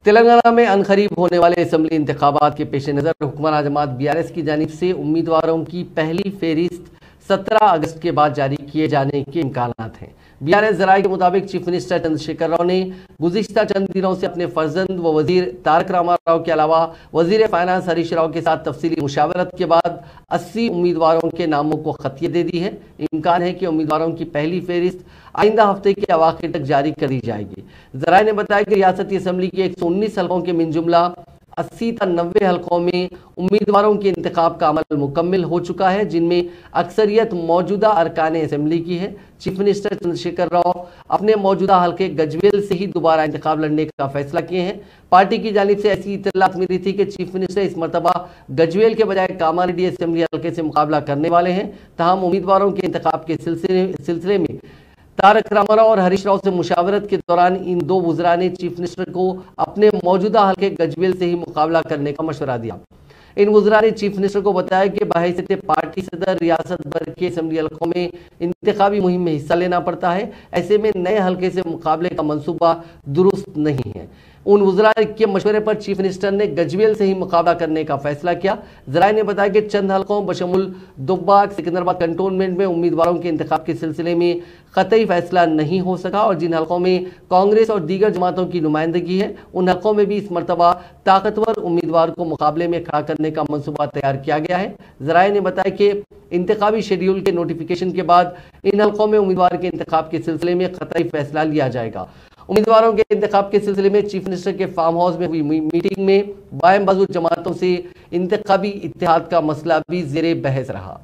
تلنگانہ میں عنقریب ہونے والے اسمبلی انتخابات کے پیش نظر حکمراں جماعت BRS کی جانب سے امیدواروں کی پہلی فہرست 17 اگست کے بعد جاری کیے جانے کے امکانات ہیں۔ BRS ذرائع کے مطابق چیف منسٹر چندرشیکھر راؤ نے گزشتہ چند دنوں سے اپنے فرزند و وزیر تارک راما راؤ کے علاوہ وزیر فائنانس ہریش راؤ کے ساتھ تفصیلی مشاورت کے بعد 80 امیدواروں کے ناموں کو خطیت دے دی ہے۔ امکان ہے کہ امیدواروں کی پہلی فہرست آئندہ ہفتے کے اواخر تک جاری کر دی جائے گی۔ ذرائع نے بتایا کہ ریاستی اسمبلی کے 119 حلقوں کے من جملہ 80 تا 90 حلقوں میں امیدواروں کے انتخاب کا عمل مکمل ہو چکا ہے، جن میں اکثریت موجودہ ارکان اسمبلی کی ہے۔ چیف منسٹر چندرشیکھر راؤ اپنے موجودہ حلقے گجویل سے ہی دوبارہ انتخاب لڑنے کا فیصلہ کیے ہیں۔ پارٹی کی جانب سے ایسی اطلاعات ملی تھی کہ چیف منسٹر اس مرتبہ گجویل کے بجائے کاماریڈی اسمبلی حلقے سے مقابلہ کرنے والے ہیں۔ تاہم امیدواروں کے انتخاب کے سلسلے میں تارک راما راؤ اور ہریش راؤ سے مشاورت کے دوران ان دو وزراء نے چیف منسٹر کو اپنے موجودہ حلقے گجویل سے ہی مقابلہ کرنے کا مشورہ دیا۔ ان وزراء نے چیف منسٹر کو بتایا کہ بحیثیت پارٹی صدر ریاست بھر کے اسمبلی حلقوں میں انتخابی مہم میں حصہ لینا پڑتا ہے، ایسے میں نئے حلقے سے مقابلے کا منصوبہ درست نہیں ہے۔ ان وزراء کے مشورے پر چیف منسٹر نے گجویل سے ہی مقابلہ کرنے کا فیصلہ کیا۔ ذرائع نے بتایا کہ چند حلقوں بشمول دباک سکندرآباد کنٹونمنٹ میں امیدواروں کے انتخاب کے سلسلے میں قطعی فیصلہ نہیں ہو سکا، اور جن حلقوں میں کانگریس اور دیگر جماعتوں کی نمائندگی ہے ان حلقوں میں بھی اس مرتبہ طاقتور امیدوار کو مقابلے میں کھڑا کرنے کا منصوبہ تیار کیا گیا ہے۔ ذرائع نے بتایا کہ انتخابی شیڈیول کے نوٹیفیکیشن کے بعد ان حلقوں میں امیدوار کے انتخاب کے سلسلے میں قطعی فیصلہ لیا جائے گا۔ امیدواروں کے انتخاب کے سلسلے میں چیف منسٹر کے فارم ہاؤس میں ہوئی میٹنگ میں بائیں بازو جماعتوں سے انتخابی اتحاد کا مسئلہ بھی زیر بحث رہا۔